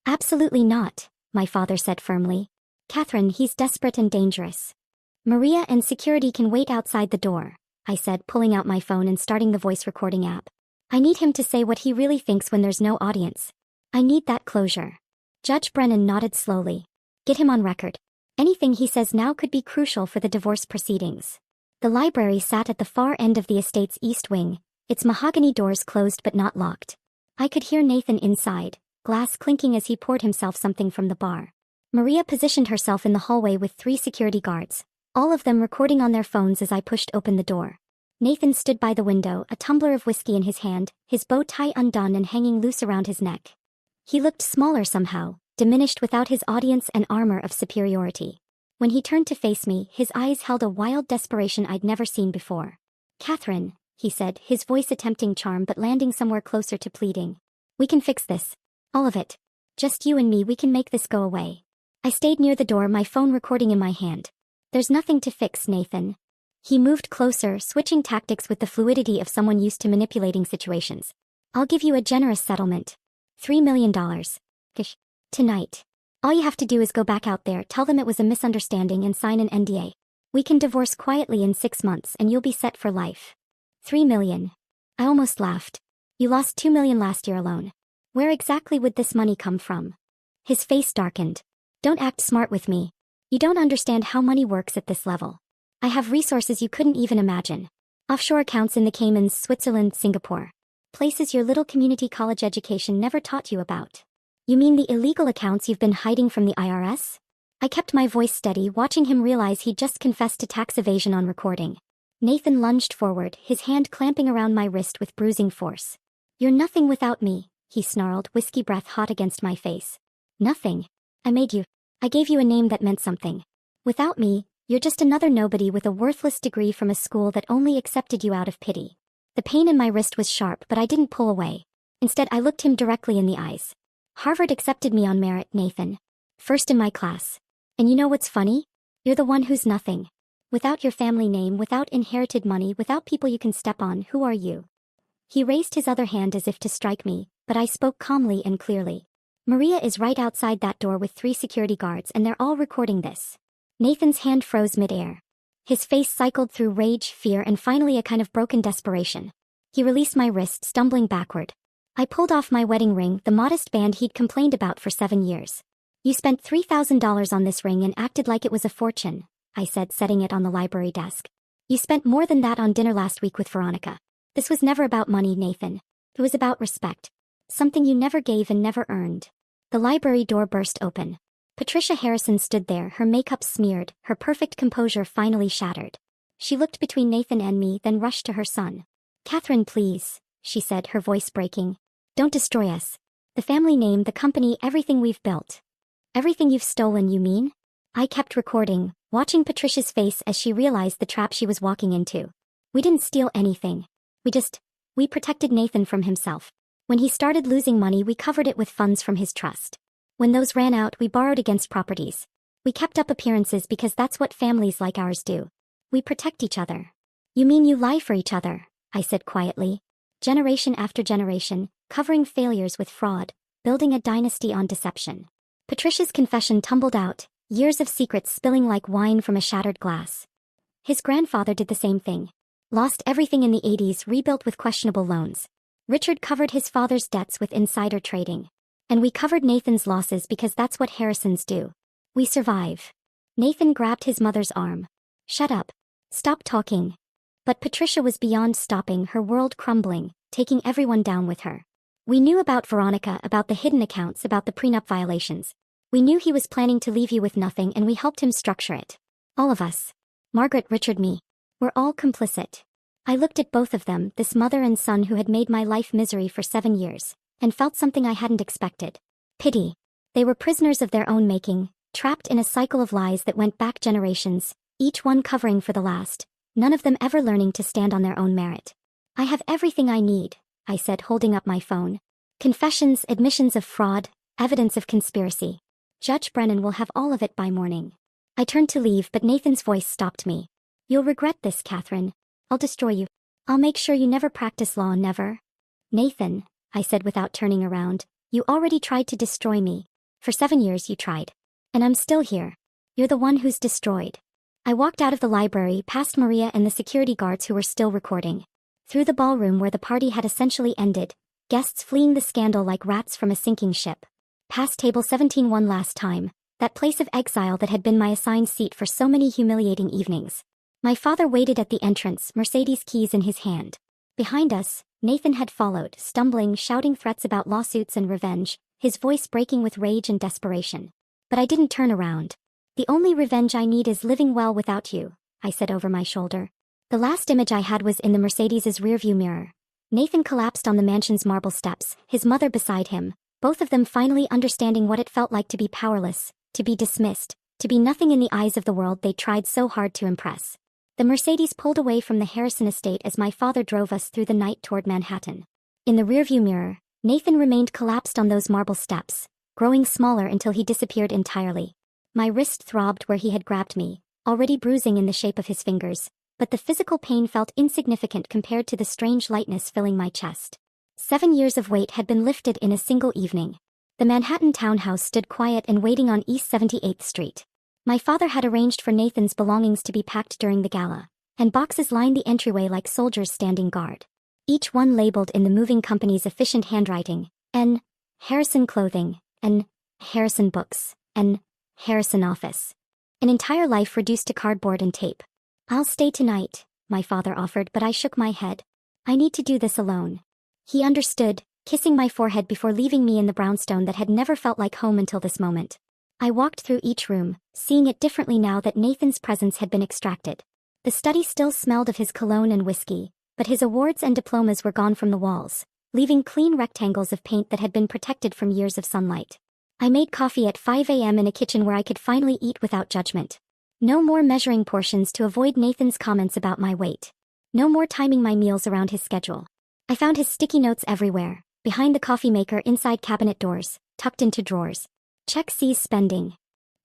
S1: Absolutely not, my father said firmly. Catherine, he's desperate and dangerous. Maria and security can wait outside the door, I said, pulling out my phone and starting the voice recording app. I need him to say what he really thinks when there's no audience. I need that closure. Judge Brennan nodded slowly. Get him on record. Anything he says now could be crucial for the divorce proceedings. The library sat at the far end of the estate's east wing, its mahogany doors closed but not locked. I could hear Nathan inside, glass clinking as he poured himself something from the bar. Maria positioned herself in the hallway with 3 security guards, all of them recording on their phones as I pushed open the door. Nathan stood by the window, a tumbler of whiskey in his hand, his bow tie undone and hanging loose around his neck. He looked smaller somehow, diminished without his audience and armor of superiority. When he turned to face me, his eyes held a wild desperation I'd never seen before. Catherine, he said, his voice attempting charm but landing somewhere closer to pleading. We can fix this. All of it. Just you and me, we can make this go away. I stayed near the door, my phone recording in my hand. There's nothing to fix, Nathan. He moved closer, switching tactics with the fluidity of someone used to manipulating situations. I'll give you a generous settlement. $3 million. Gish. Tonight. All you have to do is go back out there, tell them it was a misunderstanding and sign an NDA. We can divorce quietly in 6 months and you'll be set for life. $3 million. I almost laughed. You lost $2 million last year alone. Where exactly would this money come from? His face darkened. Don't act smart with me. You don't understand how money works at this level. I have resources you couldn't even imagine. Offshore accounts in the Caymans, Switzerland, Singapore. Places your little community college education never taught you about. You mean the illegal accounts you've been hiding from the IRS? I kept my voice steady, watching him realize he'd just confessed to tax evasion on recording. Nathan lunged forward, his hand clamping around my wrist with bruising force. You're nothing without me, he snarled, whiskey breath hot against my face. Nothing. I made you. I gave you a name that meant something. Without me, you're just another nobody with a worthless degree from a school that only accepted you out of pity. The pain in my wrist was sharp, but I didn't pull away. Instead, I looked him directly in the eyes. Harvard accepted me on merit, Nathan. First in my class. And you know what's funny? You're the one who's nothing. Without your family name, without inherited money, without people you can step on, who are you? He raised his other hand as if to strike me, but I spoke calmly and clearly. Maria is right outside that door with 3 security guards and they're all recording this. Nathan's hand froze mid-air. His face cycled through rage, fear, and finally a kind of broken desperation. He released my wrist, stumbling backward. I pulled off my wedding ring, the modest band he'd complained about for 7 years. You spent $3,000 on this ring and acted like it was a fortune, I said, setting it on the library desk. You spent more than that on dinner last week with Veronica. This was never about money, Nathan. It was about respect. Something you never gave and never earned. The library door burst open. Patricia Harrison stood there, her makeup smeared, her perfect composure finally shattered. She looked between Nathan and me, then rushed to her son. "Catherine, please," she said, her voice breaking. "Don't destroy us. The family name, the company, everything we've built." "Everything you've stolen, you mean?" I kept recording, watching Patricia's face as she realized the trap she was walking into. "We didn't steal anything. We protected Nathan from himself. When he started losing money, we covered it with funds from his trust. When those ran out, we borrowed against properties. We kept up appearances because that's what families like ours do. We protect each other." "You mean you lie for each other?" I said quietly. "Generation after generation, covering failures with fraud, building a dynasty on deception." Patricia's confession tumbled out, years of secrets spilling like wine from a shattered glass. His grandfather did the same thing. Lost everything in the 80s, rebuilt with questionable loans. Richard covered his father's debts with insider trading. And we covered Nathan's losses because that's what Harrisons do. We survive. Nathan grabbed his mother's arm. "Shut up. Stop talking." But Patricia was beyond stopping, her world crumbling, taking everyone down with her. "We knew about Veronica, about the hidden accounts, about the prenup violations. We knew he was planning to leave you with nothing, and we helped him structure it. All of us. Margaret, Richard, me. We're all complicit." I looked at both of them, this mother and son who had made my life misery for 7 years, and felt something I hadn't expected. Pity. They were prisoners of their own making, trapped in a cycle of lies that went back generations, each one covering for the last, none of them ever learning to stand on their own merit. "I have everything I need," I said, holding up my phone. "Confessions, admissions of fraud, evidence of conspiracy. Judge Brennan will have all of it by morning." I turned to leave, but Nathan's voice stopped me. "You'll regret this, Catherine. I'll destroy you. I'll make sure you never practice law, never." "Nathan," I said without turning around, "you already tried to destroy me. For 7 years you tried. And I'm still here. You're the one who's destroyed." I walked out of the library, past Maria and the security guards who were still recording. Through the ballroom where the party had essentially ended, guests fleeing the scandal like rats from a sinking ship. Past table 17 one last time, that place of exile that had been my assigned seat for so many humiliating evenings. My father waited at the entrance, Mercedes keys in his hand. Behind us, Nathan had followed, stumbling, shouting threats about lawsuits and revenge, his voice breaking with rage and desperation. But I didn't turn around. "The only revenge I need is living well without you," I said over my shoulder. The last image I had was in the Mercedes's rearview mirror. Nathan collapsed on the mansion's marble steps, his mother beside him, both of them finally understanding what it felt like to be powerless, to be dismissed, to be nothing in the eyes of the world they tried so hard to impress. The Mercedes pulled away from the Harrison estate as my father drove us through the night toward Manhattan. In the rearview mirror, Nathan remained collapsed on those marble steps, growing smaller until he disappeared entirely. My wrist throbbed where he had grabbed me, already bruising in the shape of his fingers, but the physical pain felt insignificant compared to the strange lightness filling my chest. 7 years of weight had been lifted in a single evening. The Manhattan townhouse stood quiet and waiting on East 78th Street. My father had arranged for Nathan's belongings to be packed during the gala, and boxes lined the entryway like soldiers standing guard. Each one labeled in the moving company's efficient handwriting, N. Harrison Clothing, N. Harrison Books, N. Harrison Office. An entire life reduced to cardboard and tape. "I'll stay tonight," my father offered, but I shook my head. "I need to do this alone." He understood, kissing my forehead before leaving me in the brownstone that had never felt like home until this moment. I walked through each room, seeing it differently now that Nathan's presence had been extracted. The study still smelled of his cologne and whiskey, but his awards and diplomas were gone from the walls, leaving clean rectangles of paint that had been protected from years of sunlight. I made coffee at 5 a.m. in a kitchen where I could finally eat without judgment. No more measuring portions to avoid Nathan's comments about my weight. No more timing my meals around his schedule. I found his sticky notes everywhere, behind the coffee maker, inside cabinet doors, tucked into drawers. Check C's spending.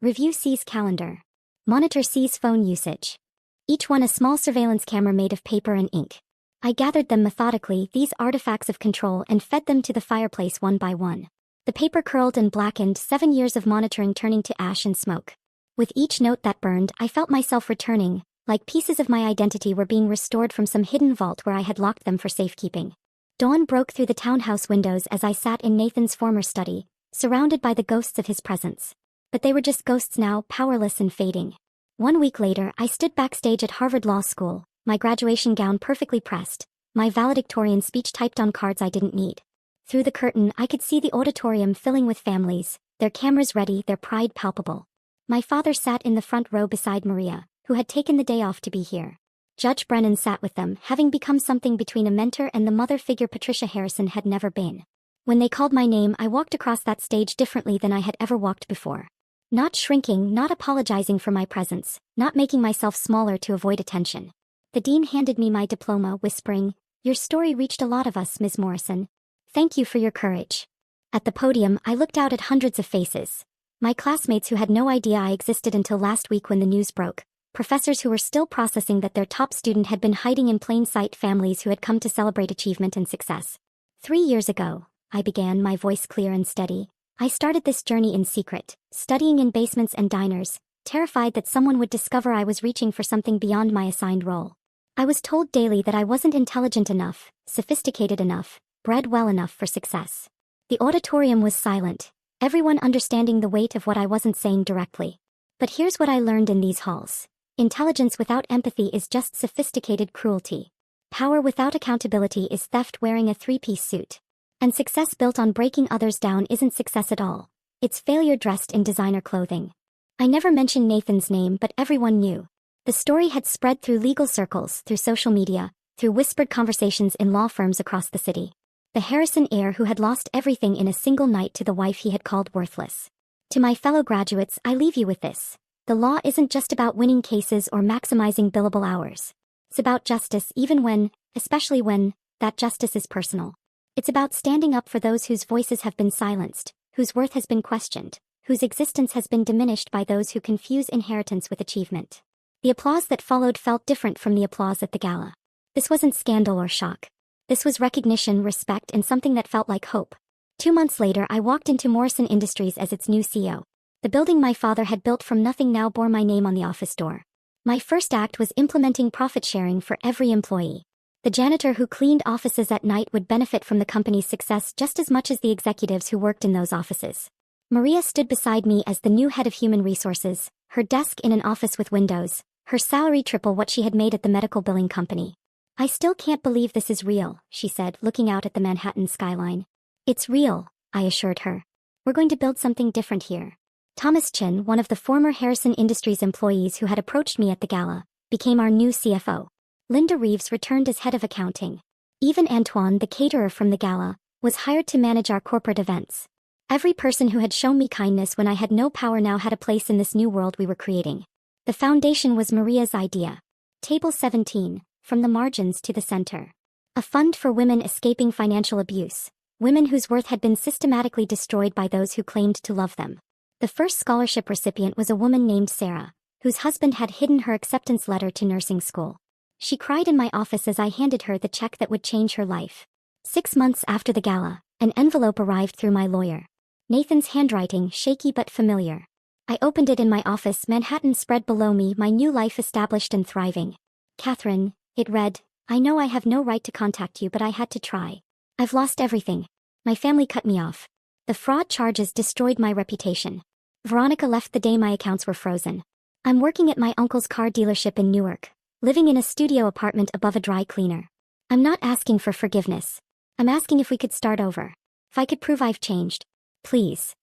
S1: Review C's calendar. Monitor C's phone usage. Each one a small surveillance camera made of paper and ink. I gathered them methodically, these artifacts of control, and fed them to the fireplace one by one. The paper curled and blackened, 7 years of monitoring turning to ash and smoke. With each note that burned, I felt myself returning, like pieces of my identity were being restored from some hidden vault where I had locked them for safekeeping. Dawn broke through the townhouse windows as I sat in Nathan's former study, surrounded by the ghosts of his presence. But they were just ghosts now, powerless and fading. 1 week later, I stood backstage at Harvard Law School, my graduation gown perfectly pressed, my valedictorian speech typed on cards I didn't need. Through the curtain I could see the auditorium filling with families, their cameras ready, their pride palpable. My father sat in the front row beside Maria, who had taken the day off to be here. Judge Brennan sat with them, having become something between a mentor and the mother figure Patricia Harrison had never been. When they called my name, I walked across that stage differently than I had ever walked before. Not shrinking, not apologizing for my presence, not making myself smaller to avoid attention. The dean handed me my diploma, whispering, "Your story reached a lot of us, Ms. Morrison. Thank you for your courage." At the podium, I looked out at hundreds of faces. My classmates who had no idea I existed until last week when the news broke. Professors who were still processing that their top student had been hiding in plain sight, families who had come to celebrate achievement and success. 3 years ago, I began, my voice clear and steady. I started this journey in secret, studying in basements and diners, terrified that someone would discover I was reaching for something beyond my assigned role. I was told daily that I wasn't intelligent enough, sophisticated enough, bred well enough for success. The auditorium was silent, everyone understanding the weight of what I wasn't saying directly. But here's what I learned in these halls. Intelligence without empathy is just sophisticated cruelty. Power without accountability is theft wearing a three-piece suit. And success built on breaking others down isn't success at all. It's failure dressed in designer clothing. I never mentioned Nathan's name, but everyone knew. The story had spread through legal circles, through social media, through whispered conversations in law firms across the city. The Harrison heir who had lost everything in a single night to the wife he had called worthless. To my fellow graduates, I leave you with this. The law isn't just about winning cases or maximizing billable hours. It's about justice, even when, especially when, that justice is personal. It's about standing up for those whose voices have been silenced, whose worth has been questioned, whose existence has been diminished by those who confuse inheritance with achievement. The applause that followed felt different from the applause at the gala. This wasn't scandal or shock. This was recognition, respect, and something that felt like hope. 2 months later, I walked into Morrison Industries as its new CEO. The building my father had built from nothing now bore my name on the office door. My first act was implementing profit sharing for every employee. The janitor who cleaned offices at night would benefit from the company's success just as much as the executives who worked in those offices. Maria stood beside me as the new head of human resources, her desk in an office with windows, her salary triple what she had made at the medical billing company. "I still can't believe this is real," she said, looking out at the Manhattan skyline. "It's real," I assured her. "We're going to build something different here." Thomas Chin, one of the former Harrison Industries employees who had approached me at the gala, became our new CFO. Linda Reeves returned as head of accounting. Even Antoine, the caterer from the gala, was hired to manage our corporate events. Every person who had shown me kindness when I had no power now had a place in this new world we were creating. The foundation was Maria's idea. Table 17, from the margins to the center. A fund for women escaping financial abuse, women whose worth had been systematically destroyed by those who claimed to love them. The first scholarship recipient was a woman named Sarah, whose husband had hidden her acceptance letter to nursing school. She cried in my office as I handed her the check that would change her life. 6 months after the gala, an envelope arrived through my lawyer. Nathan's handwriting, shaky but familiar. I opened it in my office, Manhattan spread below me, my new life established and thriving. "Catherine," it read, "I know I have no right to contact you, but I had to try. I've lost everything. My family cut me off. The fraud charges destroyed my reputation. Veronica left the day my accounts were frozen. I'm working at my uncle's car dealership in Newark, living in a studio apartment above a dry cleaner. I'm not asking for forgiveness. I'm asking if we could start over. If I could prove I've changed. Please."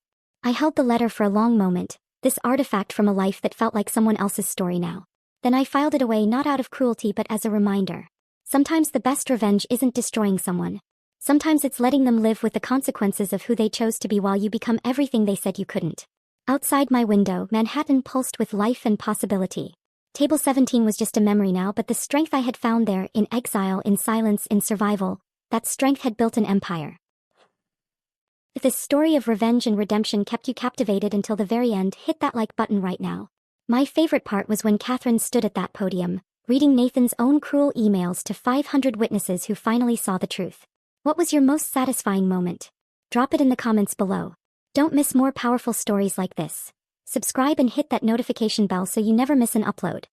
S1: I held the letter for a long moment, this artifact from a life that felt like someone else's story now. Then I filed it away, not out of cruelty but as a reminder. Sometimes the best revenge isn't destroying someone. Sometimes it's letting them live with the consequences of who they chose to be while you become everything they said you couldn't. Outside my window, Manhattan pulsed with life and possibility. Table 17 was just a memory now, but the strength I had found there, in exile, in silence, in survival, that strength had built an empire. If this story of revenge and redemption kept you captivated until the very end, hit that like button right now. My favorite part was when Catherine stood at that podium, reading Nathan's own cruel emails to 500 witnesses who finally saw the truth. What was your most satisfying moment? Drop it in the comments below. Don't miss more powerful stories like this. Subscribe and hit that notification bell so you never miss an upload.